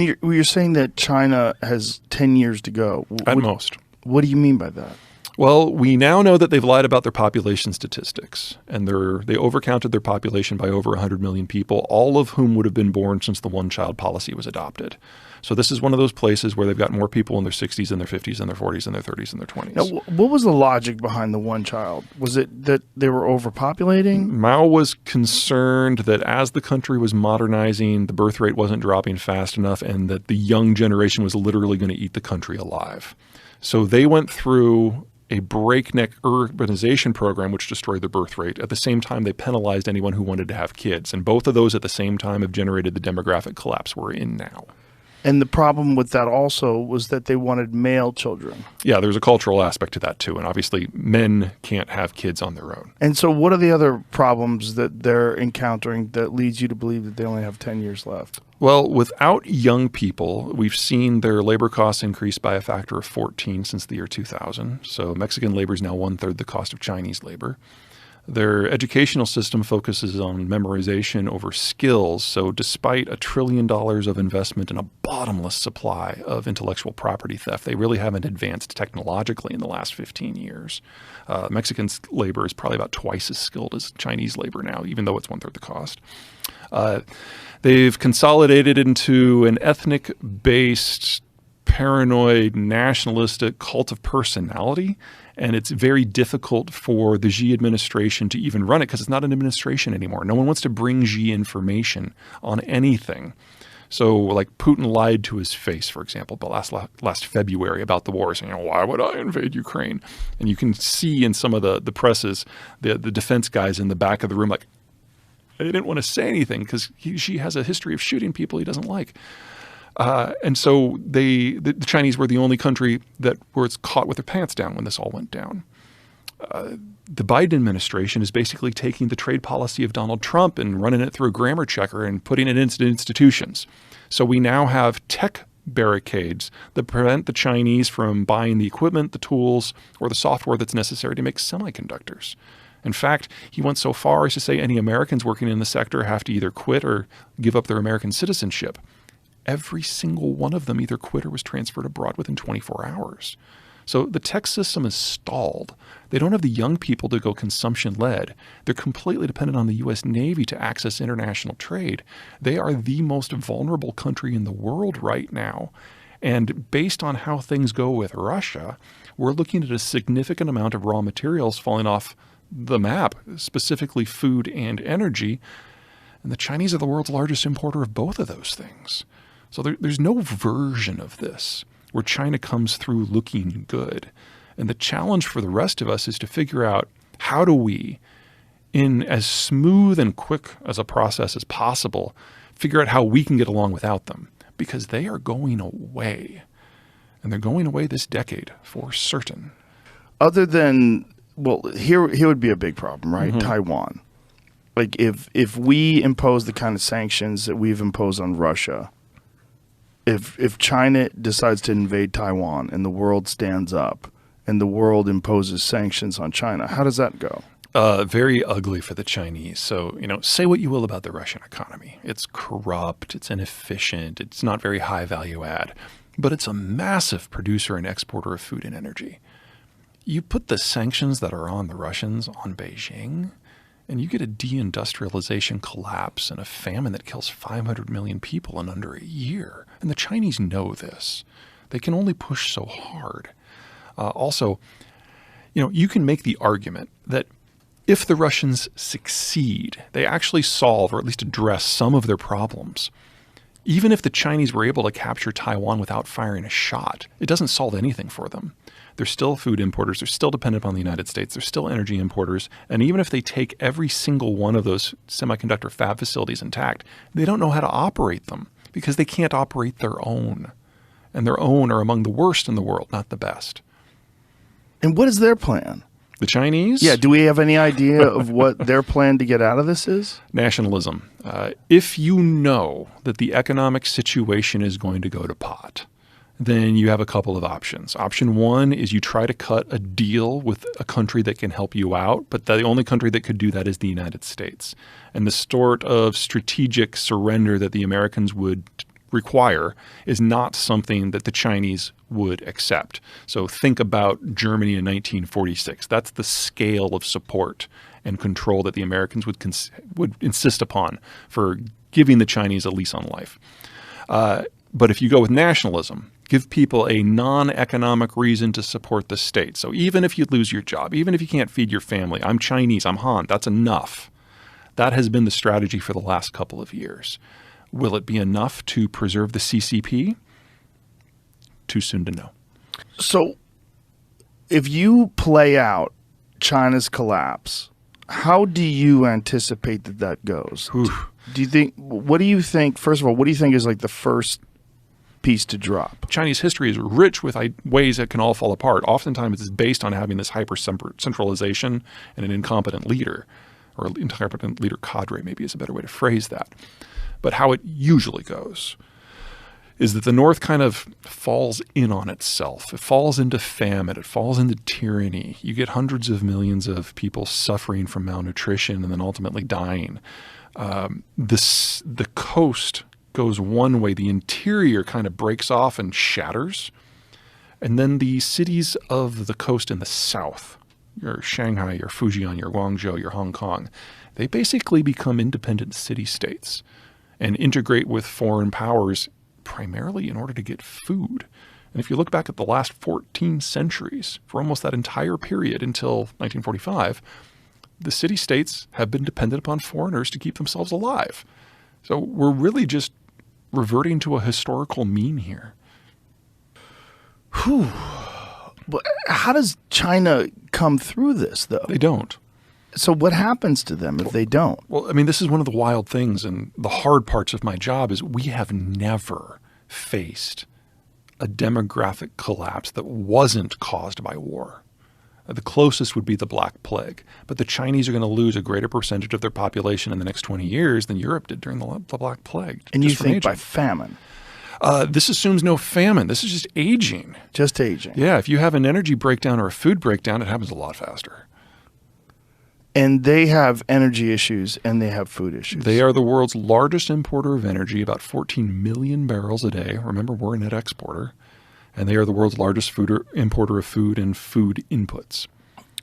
You're saying that China has 10 years to go. At most. What do you mean by that? Well, we now know that they've lied about their population statistics, and they overcounted their population by over 100 million people, all of whom would have been born since the one-child policy was adopted. So this is one of those places where they've got more people in their 60s and their 50s and their 40s and their 30s and their 20s. Now, what was the logic behind the one child? Was it that they were overpopulating? Mao was concerned that as the country was modernizing, the birth rate wasn't dropping fast enough and that the young generation was literally going to eat the country alive. So they went through a breakneck urbanization program which destroyed the birth rate. At the same time, they penalized anyone who wanted to have kids. And both of those at the same time have generated the demographic collapse we're in now. And the problem with that also was that they wanted male children. Yeah, there's a cultural aspect to that too. And obviously, men can't have kids on their own. And so what are the other problems that they're encountering that leads you to believe that they only have 10 years left? Well, without young people, we've seen their labor costs increase by a factor of 14 since the year 2000. So Mexican labor is now 1/3 the cost of Chinese labor. Their educational system focuses on memorization over skills. So despite $1 trillion of investment in a bottomless supply of intellectual property theft, they really haven't advanced technologically in the last 15 years. Mexican labor is probably about twice as skilled as Chinese labor now, even though it's 1/3 the cost. They've consolidated into an ethnic-based, paranoid, nationalistic cult of personality, and it's very difficult for the Xi administration to even run it because it's not an administration anymore. No one wants to bring Xi information on anything. So like Putin lied to his face, for example, but last February about the war, saying, why would I invade Ukraine? And you can see in some of the presses, the defense guys in the back of the room like, they didn't want to say anything because Xi has a history of shooting people he doesn't like. And so the Chinese were the only country that was caught with their pants down when this all went down. The Biden administration is basically taking the trade policy of Donald Trump and running it through a grammar checker and putting it into institutions. So we now have tech barricades that prevent the Chinese from buying the equipment, the tools, or the software that's necessary to make semiconductors. In fact, he went so far as to say any Americans working in the sector have to either quit or give up their American citizenship. Every single one of them either quit or was transferred abroad within 24 hours. So the tech system is stalled. They don't have the young people to go consumption-led. They're completely dependent on the U.S. Navy to access international trade. They are the most vulnerable country in the world right now. And based on how things go with Russia, we're looking at a significant amount of raw materials falling off the map, specifically food and energy. And the Chinese are the world's largest importer of both of those things. So there's no version of this where China comes through looking good. And the challenge for the rest of us is to figure out how do we, in as smooth and quick as a process as possible, figure out how we can get along without them. Because they are going away. And they're going away this decade for certain. Other than, well, here would be a big problem, right? Mm-hmm. Taiwan. Like if we impose the kind of sanctions that we've imposed on Russia, if China decides to invade Taiwan and the world stands up and the world imposes sanctions on China, how does that go? Very ugly for the Chinese. So, say what you will about the Russian economy. It's corrupt, it's inefficient, it's not very high value add, but it's a massive producer and exporter of food and energy. You put the sanctions that are on the Russians on Beijing, and you get a deindustrialization collapse and a famine that kills 500 million people in under a year. And the Chinese know this. They can only push so hard. Also, you can make the argument that if the Russians succeed, they actually solve or at least address some of their problems. Even if the Chinese were able to capture Taiwan without firing a shot, it doesn't solve anything for them. They're still food importers. They're still dependent on the United States. They're still energy importers. And even if they take every single one of those semiconductor fab facilities intact, they don't know how to operate them because they can't operate their own. And their own are among the worst in the world, not the best. And what is their plan? The Chinese? Yeah, do we have any idea of what their plan to get out of this is? Nationalism. If you know that the economic situation is going to go to pot, then you have a couple of options. Option one is you try to cut a deal with a country that can help you out, but the only country that could do that is the United States. And the sort of strategic surrender that the Americans would require is not something that the Chinese would accept. So think about Germany in 1946. That's the scale of support and control that the Americans would insist upon for giving the Chinese a lease on life. But if you go with nationalism, give people a non-economic reason to support the state. So even if you lose your job, even if you can't feed your family, I'm Chinese, I'm Han, that's enough. That has been the strategy for the last couple of years. Will it be enough to preserve the CCP? Too soon to know. So if you play out China's collapse, how do you anticipate that goes? Do you think, what do you think, first of all, what do you think is like the first piece to drop? Chinese history is rich with ways that can all fall apart. Oftentimes it's based on having this hyper-centralization and an incompetent leader, or incompetent leader cadre maybe is a better way to phrase that. But how it usually goes is that the North kind of falls in on itself. It falls into famine. It falls into tyranny. You get hundreds of millions of people suffering from malnutrition and then ultimately dying. The coast goes one way. The interior kind of breaks off and shatters. And then the cities of the coast in the south, your Shanghai, your Fujian, your Guangzhou, your Hong Kong, they basically become independent city-states and integrate with foreign powers primarily in order to get food. And if you look back at the last 14 centuries, for almost that entire period until 1945, the city-states have been dependent upon foreigners to keep themselves alive. So we're really just reverting to a historical mean here. Whew. But how does China come through this, though? They don't. So what happens to them if they don't? Well, I mean, this is one of the wild things, and the hard parts of my job is we have never faced a demographic collapse that wasn't caused by war. The closest would be the Black Plague. But the Chinese are going to lose a greater percentage of their population in the next 20 years than Europe did during the Black Plague. And you think by famine? This assumes no famine. This is just aging. Just aging. Yeah, if you have an energy breakdown or a food breakdown, it happens a lot faster. And they have energy issues and they have food issues. They are the world's largest importer of energy, about 14 million barrels a day. Remember, we're a net exporter. And they are the world's largest importer of food and food inputs.